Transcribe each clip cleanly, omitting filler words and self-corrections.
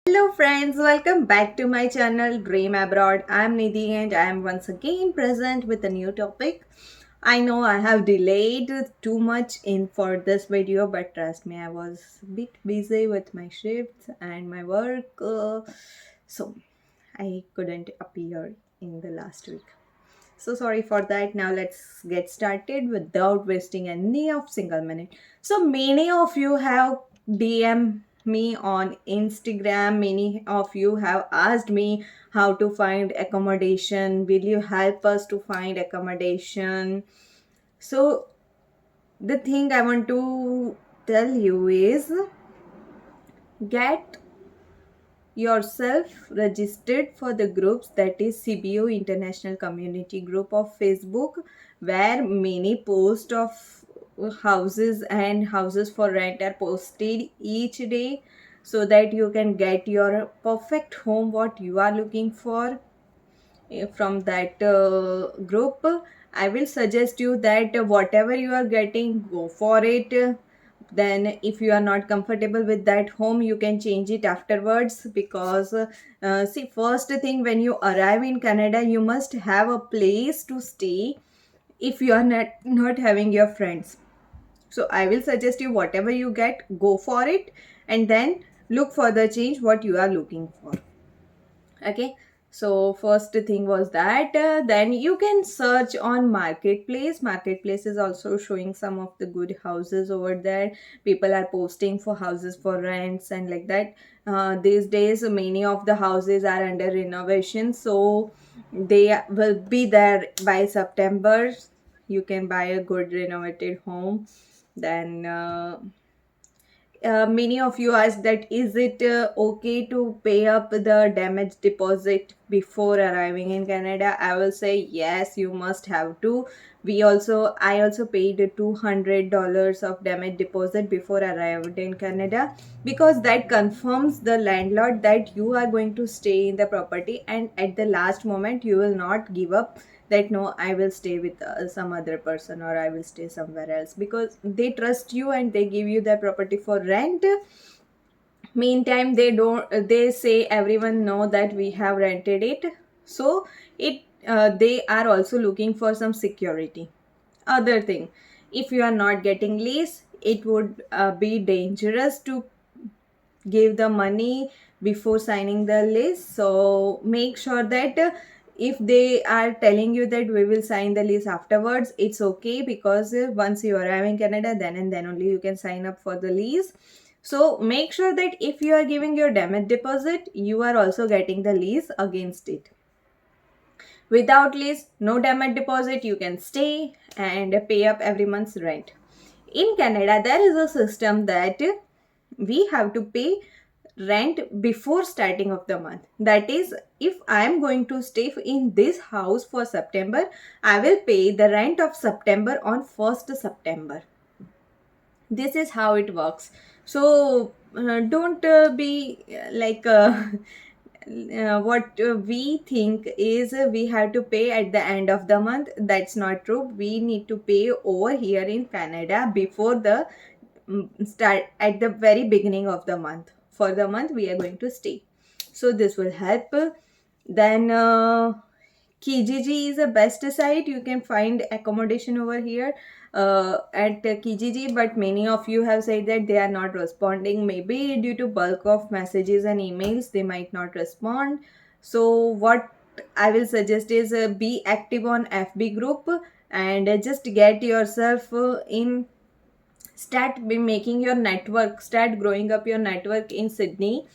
Hello friends, welcome back to my channel Dream Abroad. I'm Nidhi and I am once again present with a new topic. I know I have delayed too much in for this video, but trust me, I was a bit busy with my shifts and my work, so I couldn't appear in the last week. So sorry for that. Now let's get started without wasting any of single minute. So many of you have DM me on Instagram. Many of you have asked me how to find accommodation. Will you help us to find accommodation? So the thing I want to tell you is get yourself registered for the groups, that is CBU International Community Group of Facebook, where many posts of houses and houses for rent are posted each day, so that you can get your perfect home what you are looking for from that group. I will suggest you that whatever you are getting, go for it. Then if you are not comfortable with that home, you can change it afterwards, because see, first thing, when you arrive in Canada, you must have a place to stay if you are not having your friends. So I will suggest you, whatever you get, go for it, and then look for the change what you are looking for. Okay, so first thing was that, then you can search on marketplace is also showing some of the good houses over there. People are posting for houses for rents and like that. These days many of the houses are under renovation, so they will be there by September. You can buy a good renovated home. Then many of you asked that, is it okay to pay up the damage deposit before arriving in Canada? I will say yes, you must have to. I also paid $200 of damage deposit before arrived in Canada, because that confirms the landlord that you are going to stay in the property, and at the last moment you will not give up that no, I will stay with some other person, or I will stay somewhere else, because they trust you and they give you their property for rent. Meantime, they say everyone know that we have rented it, so it they are also looking for some security. Other thing, if you are not getting lease, it would be dangerous to give the money before signing the lease. So make sure that if they are telling you that we will sign the lease afterwards, it's okay, because once you arrive in Canada, then and then only you can sign up for the lease. So make sure that if you are giving your damage deposit, you are also getting the lease against it. Without lease, no damage deposit, you can stay and pay up every month's rent. In Canada, there is a system that we have to pay rent before starting of the month. That is, if I am going to stay in this house for September, I will pay the rent of September on 1st September. This is how it works. So don't be like what we think is we have to pay at the end of the month. That's not true. We need to pay over here in Canada before the start, at the very beginning of the month, for the month we are going to stay. So this will help. Then Kijiji is the best site. You can find accommodation over here at Kijiji, but many of you have said that they are not responding. Maybe due to bulk of messages and emails, they might not respond. So what I will suggest is be active on FB group, and just get yourself in, start making your network, start growing up your network in Sydney,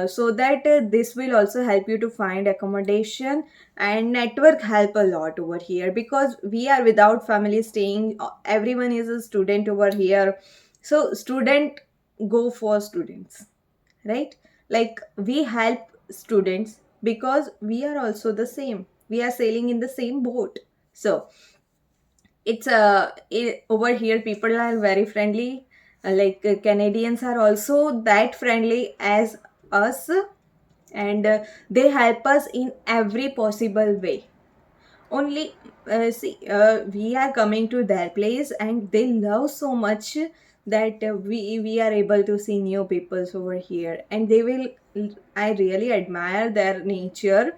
so that this will also help you to find accommodation. And network help a lot over here, because we are without family staying, everyone is a student over here. So student, go for students, right? Like, we help students because we are also the same, we are sailing in the same boat. So it's over here people are very friendly. Canadians are also that friendly as us, and they help us in every possible way. Only see, we are coming to their place and they love so much that we are able to see new peoples over here, and they will, I really admire their nature.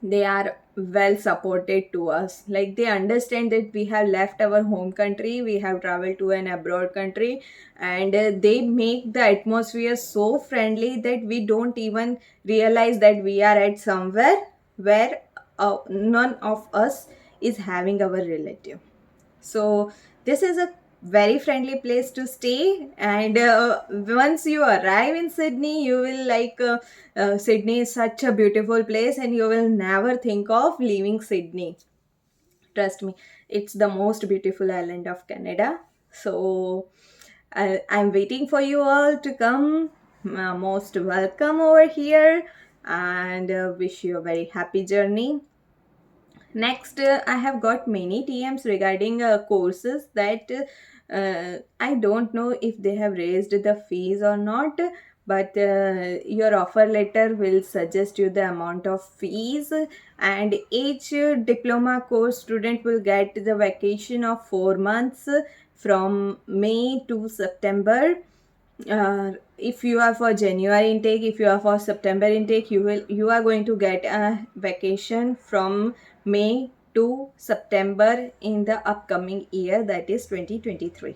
They are well supported to us, like they understand that we have left our home country, we have traveled to an abroad country, and they make the atmosphere so friendly that we don't even realize that we are at somewhere where none of us is having our relative. So this is a very friendly place to stay, and once you arrive in Sydney, you will like Sydney is such a beautiful place, and you will never think of leaving Sydney. Trust me, it's the most beautiful island of Canada. So I'm waiting for you all to come. Most welcome over here, and wish you a very happy journey. Next, I have got many TMs regarding courses that I don't know if they have raised the fees or not, but your offer letter will suggest you the amount of fees, and each diploma course student will get the vacation of 4 months from May to September. If you are for January intake, if you are for September intake, you are going to get a vacation from May to September in the upcoming year, that is 2023.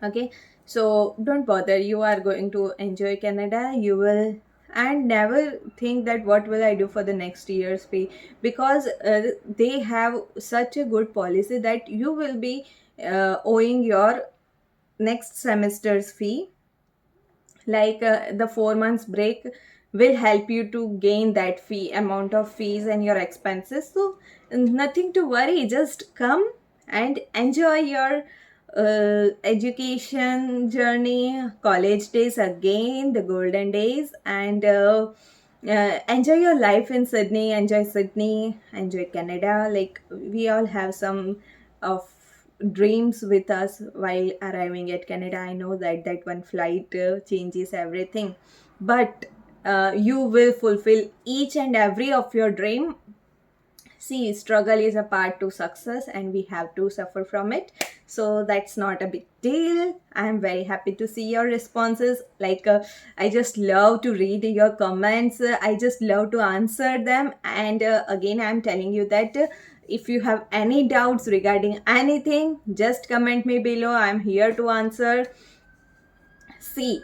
Okay, so don't bother, you are going to enjoy Canada. You will, and never think that what will I do for the next year's pay, because they have such a good policy that you will be owing your next semester's fee. Like the 4 months break will help you to gain that fee amount of fees and your expenses. So nothing to worry, just come and enjoy your education journey, college days again, the golden days, and enjoy your life in Sydney, enjoy Canada. Like we all have some of dreams with us while arriving at Canada. I know that one flight changes everything, but you will fulfill each and every of your dream. See, struggle is a part to success, and we have to suffer from it. So that's not a big deal. I am very happy to see your responses. Like, I just love to read your comments. I just love to answer them. And again, I'm telling you that if you have any doubts regarding anything, just comment me below. I'm here to answer. See,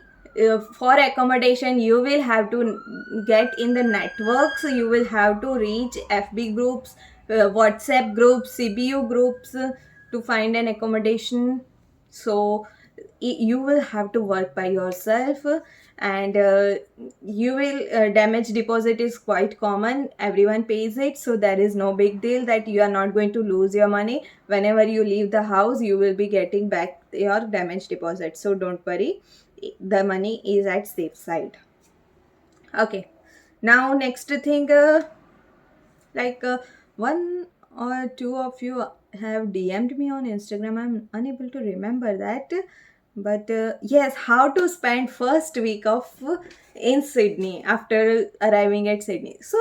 for accommodation, you will have to get in the networks, you will have to reach FB groups, WhatsApp groups, CBU groups to find an accommodation. So you will have to work by yourself, and you will damage deposit is quite common, everyone pays it, so there is no big deal that you are not going to lose your money. Whenever you leave the house, you will be getting back your damage deposit, so don't worry, the money is at safe side. Okay, now next thing, like one or two of you have DM'd me on Instagram. I'm unable to remember that, but yes, how to spend first week of in Sydney after arriving at Sydney. So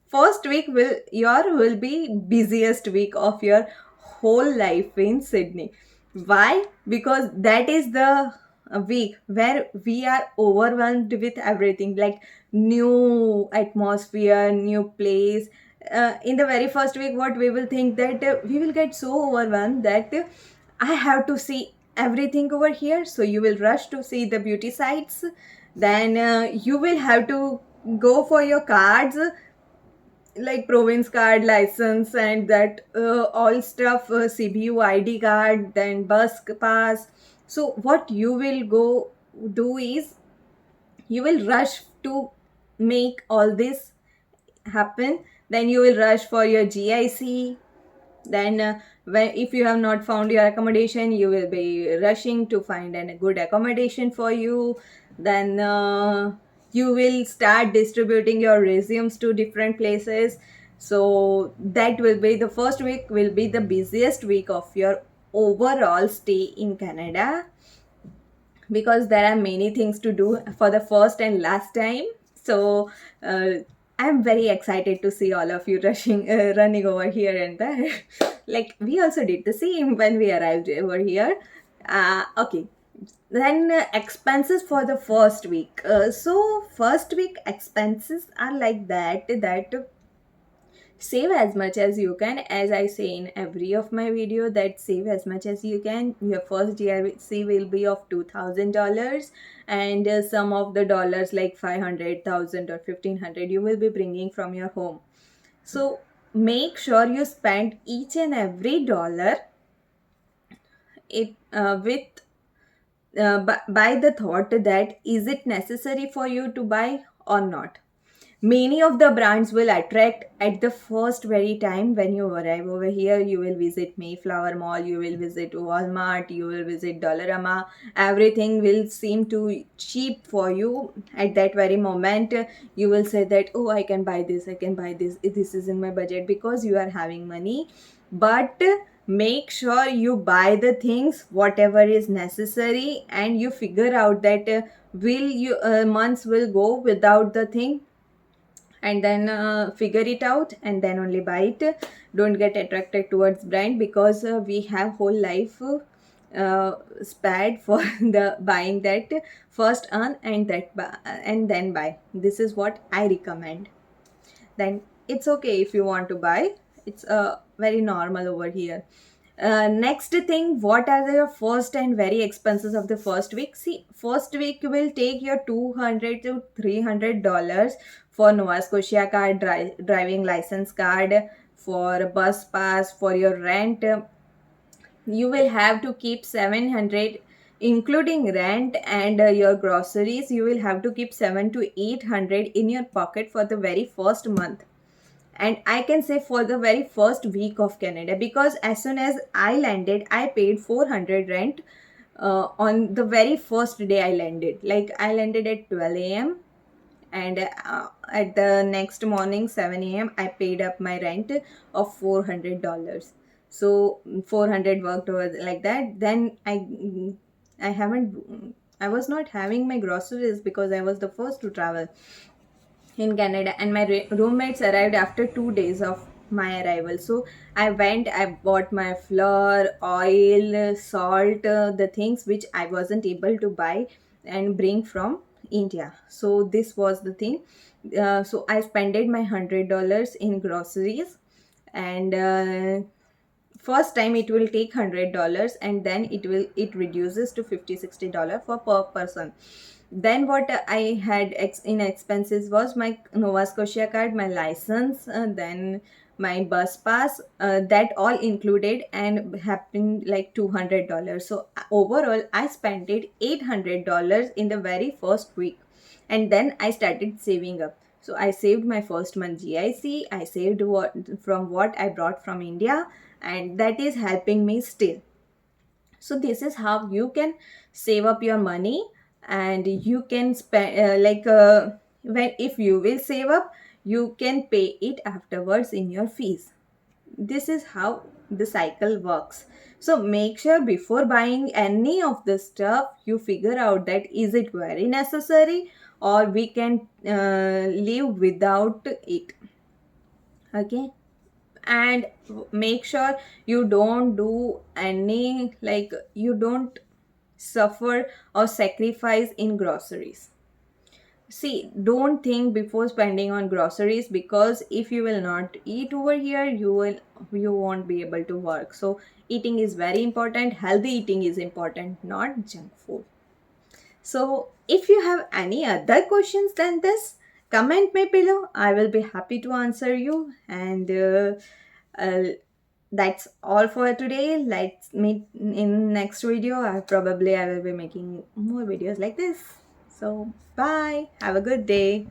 first week will be busiest week of your whole life in Sydney. Why? Because that is the week where we are overwhelmed with everything, like new atmosphere, new place. In the very first week, what we will think that we will get so overwhelmed that I have to see everything over here. So you will rush to see the beauty sites. Then you will have to go for your cards, like province card, license, and that all stuff, CBU ID card, then bus pass. So what you will go do is you will rush to make all this happen. Then you will rush for your GIC. Then if you have not found your accommodation, you will be rushing to find a good accommodation for you. Then you will start distributing your resumes to different places. So that will be the first week, will be the busiest week of your overall stay in Canada, because there are many things to do for the first and last time. So I'm very excited to see all of you rushing, running over here and there. Like we also did the same when we arrived over here. Okay. Then expenses for the first week. So first week expenses are like that save as much as you can, as I say in every of my video, that save as much as you can. Your first GRC will be of $2,000, and some of the dollars like 500,000 or 1,500 you will be bringing from your home. So make sure you spend each and every dollar it with by the thought that is it necessary for you to buy or not. Many of the brands will attract at the first very time when you arrive over here. You will visit Mayflower Mall, you will visit Walmart, you will visit Dollarama. Everything will seem too cheap for you at that very moment. You will say that, oh, I can buy this, I can buy this is in my budget, because you are having money. But make sure you buy the things whatever is necessary, and you figure out that will you months will go without the thing, and then figure it out and then only buy it. Don't get attracted towards brand, because we have whole life spared for the buying that. First earn and and then buy. This is what I recommend. Then it's okay if you want to buy. It's very normal over here. Next thing, what are the first and very expenses of the first week? See, first week will take your $200 to $300 for Nova Scotia card, driving license card, for bus pass, for your rent. You will have to keep 700, including rent and your groceries. You will have to keep 7 to 800 in your pocket for the very first month. And I can say for the very first week of Canada, because as soon as I landed, I paid 400 rent on the very first day I landed. Like, I landed at 12 a.m, and at the next morning 7 a.m I paid up my rent of $400. So 400 worked over like that. Then I haven't I was not having my groceries because I was the first to travel in Canada, and my roommates arrived after 2 days of my arrival. So I went, I bought my flour, oil, salt, the things which I wasn't able to buy and bring from India. So this was the thing. So I spended my $100 in groceries, and first time it will take $100, and then it reduces to $50-$60 for per person. Then what I had in expenses was my Nova Scotia card, my license, then my bus pass, that all included and happened like $200. So overall I spent it $800 in the very first week. And then I started saving up. So I saved my first month GIC, I saved what I brought from India, and that is helping me still. So this is how you can save up your money, and you can spend when if you will save up, you can pay it afterwards in your fees. This is how the cycle works. So make sure before buying any of the stuff, you figure out that is it very necessary, or we can live without it. Okay. And make sure you don't do any, like, you don't suffer or sacrifice in groceries. See, don't think before spending on groceries, because if you will not eat over here, you won't be able to work. So eating is very important. Healthy eating is important, not junk food. So if you have any other questions than this, comment me below. I will be happy to answer you. And uh, that's all for today. Let's meet in next video. I will be making more videos like this. So bye. Have a good day.